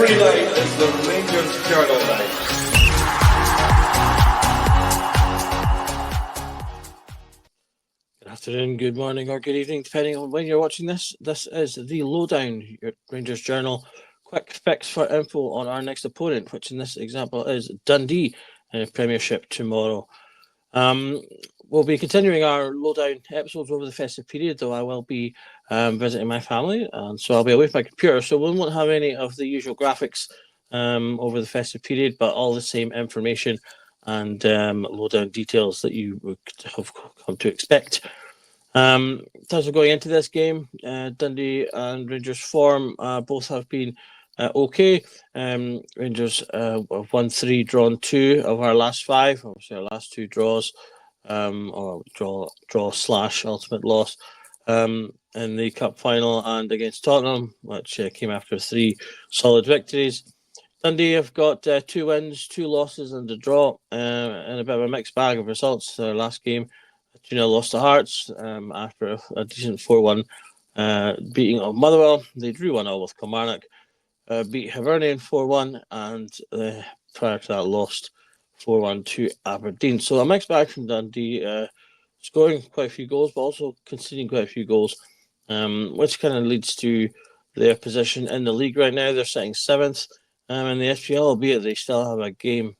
Every night is the Rangers Journal night. Good afternoon, good morning, or good evening, depending on when you're watching this. This is the Lowdown, your Rangers Journal. Quick fix for info on our next opponent, which in this example is Dundee in the Premiership tomorrow. We'll be continuing our Lowdown episodes over the festive period, though I will be visiting my family, and so I'll be away from my computer, so we won't have any of the usual graphics over the festive period, but all the same information and Lowdown details that you would have come to expect. In terms of going into this game, Dundee and Rangers form both have been okay. Rangers have won 3, drawn 2 of our last 5. Obviously, our last 2 draws, or draw / ultimate loss in the cup final and against Tottenham, which came after 3 solid victories. Dundee have got 2 wins, 2 losses, and a draw, and a bit of a mixed bag of results. Their last game, 2-0 lost to Hearts after a decent 4-1 beating of Motherwell. They drew 1-0 with Kilmarnock, beat Hibernian 4-1, and prior to that lost 4-1 to Aberdeen. So a mixed bag from Dundee, scoring quite a few goals, but also conceding quite a few goals, which kind of leads to their position in the league right now. They're sitting 7th in the SPL, albeit they still have a game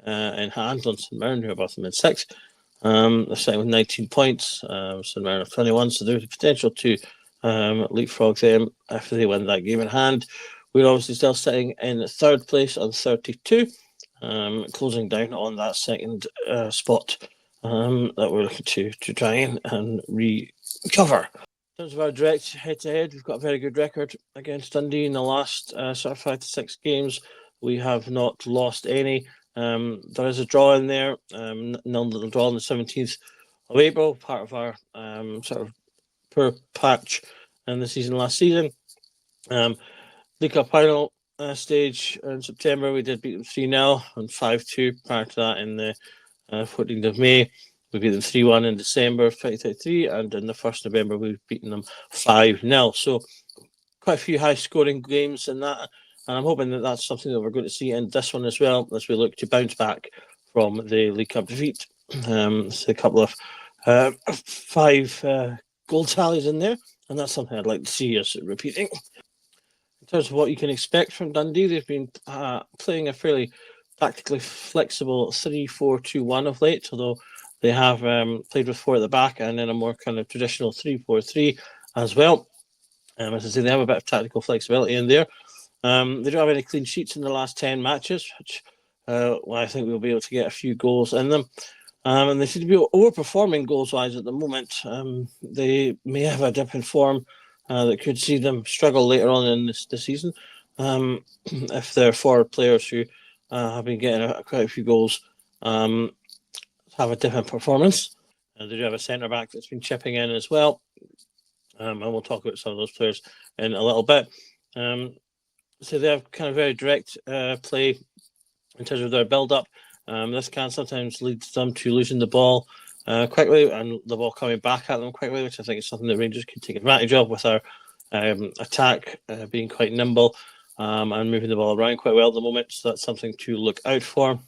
in hand on St Mirren, who are above them in 6th. They're sitting with 19 points, St Mirren have 21, so there's a potential to leapfrog them if they win that game in hand. We're obviously still sitting in 3rd place on 32, closing down on that second spot that we're looking to try and recover. In terms of our direct head-to-head, we've got a very good record against Dundee in the last sort of 5 to 6 games. We have not lost any. There is a draw in there, nil little draw on the 17th of April, part of our sort of poor patch in the season last season. League Cup final stage in September, we did beat them 3-0 and 5-2 prior to that in the 14th of May. We beat them 3-1 in December of 2023, and in the 1st of November, we've beaten them 5-0. So quite a few high-scoring games in that, and I'm hoping that that's something that we're going to see in this one as well, as we look to bounce back from the League Cup defeat. It's a couple of 5 goal tallies in there, and that's something I'd like to see us repeating. In terms of what you can expect from Dundee, they've been playing a fairly tactically flexible 3-4-2-1 of late, although they have played with 4 at the back and then a more kind of traditional 3-4-3 as well. As I say, they have a bit of tactical flexibility in there. They don't have any clean sheets in the last 10 matches, which I think we'll be able to get a few goals in them. And they seem to be overperforming goals-wise at the moment. They may have a dip in form that could see them struggle later on in the season if their forward players who have been getting quite a few goals have a different performance. They do have a centre-back that's been chipping in as well. And we'll talk about some of those players in a little bit. So they have kind of very direct play in terms of their build-up. This can sometimes lead them to losing the ball quickly and the ball coming back at them quickly, which I think is something that Rangers can take advantage of with our attack being quite nimble and moving the ball around quite well at the moment. So that's something to look out for.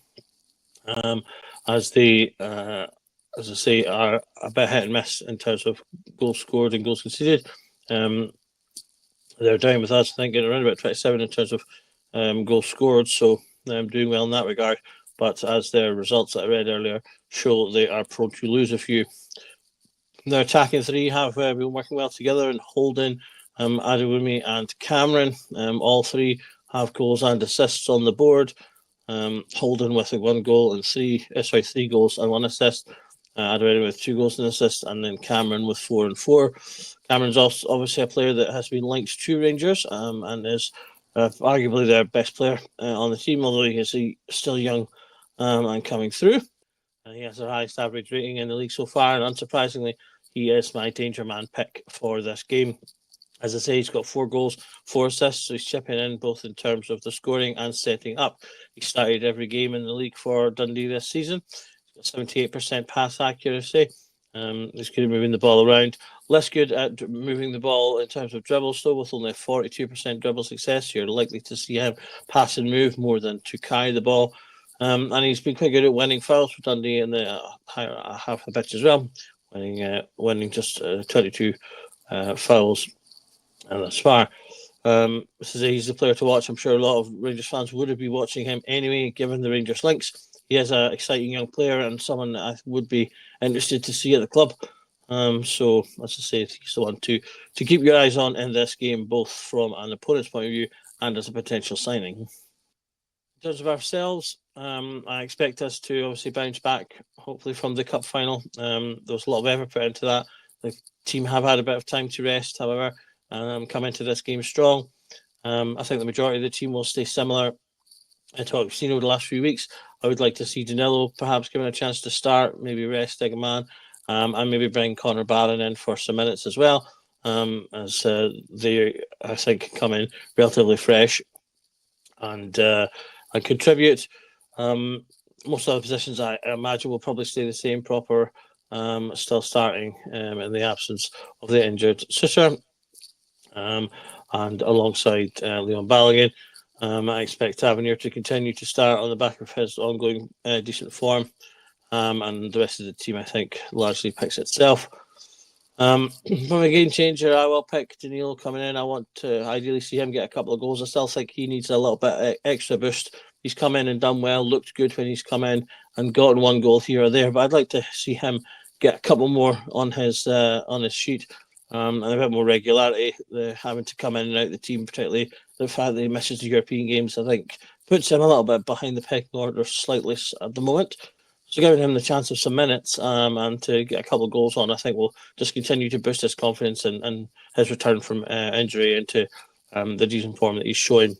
As they, as I say, are a bit hit and miss in terms of goals scored and goals conceded. They're down with us, I think, at around about 27 in terms of goals scored, so doing well in that regard. But as their results that I read earlier show, they are prone to lose a few. Their attacking 3 have been working well together, and Holden, Adewumi and Cameron, all 3 have goals and assists on the board. Holden with 1 goal and 3 goals and 1 assist. Adewumi with 2 goals and assists, and then Cameron with 4 and 4. Cameron's also obviously a player that has been linked to Rangers and is arguably their best player on the team, although he is still young and coming through. And he has the highest average rating in the league so far, and unsurprisingly, he is my danger man pick for this game. As I say, he's got 4 goals, 4 assists, so he's chipping in both in terms of the scoring and setting up. He started every game in the league for Dundee this season. He's got 78% pass accuracy, He's good at moving the ball around. Less good at moving the ball in terms of dribbles, though, with only 42% dribble success. You're likely to see him pass and move more than to carry the ball. And he's been quite good at winning fouls for Dundee in the higher half of the pitch as well, winning just 22 fouls thus far. He's the player to watch. I'm sure a lot of Rangers fans would have been watching him anyway, given the Rangers links. He is an exciting young player and someone that I would be interested to see at the club. So, as I say, he's the one to keep your eyes on in this game, both from an opponent's point of view and as a potential signing. In terms of ourselves, I expect us to obviously bounce back, hopefully, from the cup final. There was a lot of effort put into that. The team have had a bit of time to rest, however, come into this game strong. I think the majority of the team will stay similar to what we've seen over the last few weeks. I would like to see Danilo perhaps given a chance to start, maybe rest Eggman, and maybe bring Connor Barron in for some minutes as well, as they, I think, come in relatively fresh and contribute. Most of the positions, I imagine, will probably stay the same, proper, still starting in the absence of the injured Susher. And alongside Leon Balogun, I expect Tavernier to continue to start on the back of his ongoing decent form, and the rest of the team, I think, largely picks itself. From a game changer, I will pick Danilo coming in. I want to ideally see him get a couple of goals. I still think he needs a little bit extra boost. He's come in and done well, looked good when he's come in and gotten one goal here or there, but I'd like to see him get a couple more on his sheet. And a bit more regularity, having to come in and out the team, particularly the fact that he misses the European games, I think puts him a little bit behind the pecking order slightly at the moment. So giving him the chance of some minutes and to get a couple of goals on, I think will just continue to boost his confidence and his return from injury into the decent form that he's showing.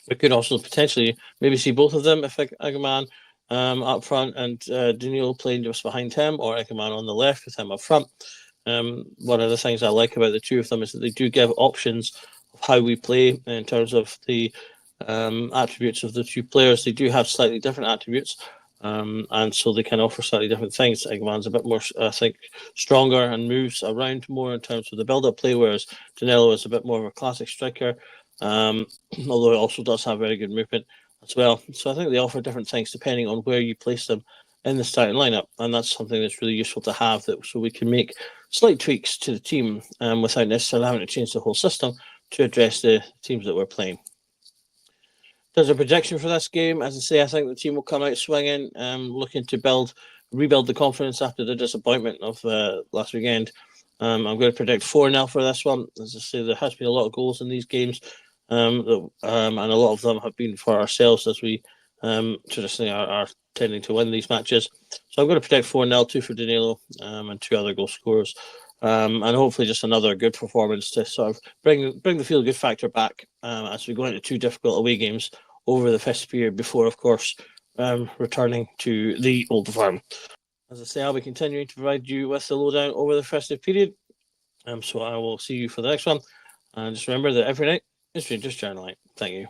We could also potentially maybe see both of them if Eggman up front and Danilo playing just behind him, or Eggman on the left with him up front. One of the things I like about the two of them is that they do give options of how we play in terms of the attributes of the two players. They do have slightly different attributes, and so they can offer slightly different things. Eggman's a bit more, I think, stronger and moves around more in terms of the build-up play, whereas Danilo is a bit more of a classic striker, although he also does have very good movement as well. So I think they offer different things depending on where you place them in the starting lineup, and that's something that's really useful to have, that so we can make slight tweaks to the team without necessarily having to change the whole system to address the teams that we're playing. There's a prediction for this game. As I say, I think the team will come out swinging, looking to rebuild the confidence after the disappointment of last weekend. I'm going to predict 4-0 for this one. As I say, there has been a lot of goals in these games, and a lot of them have been for ourselves, as we traditionally are tending to win these matches. So I'm going to predict 4-0, 2 for Danilo, and 2 other goal scorers. And hopefully just another good performance to sort of bring the feel-good factor back as we go into 2 difficult away games over the festive period before, of course, returning to the Old Firm. As I say, I'll be continuing to provide you with the lowdown over the festive period. So I will see you for the next one. And just remember that every night is Rangers Journal Night. Thank you.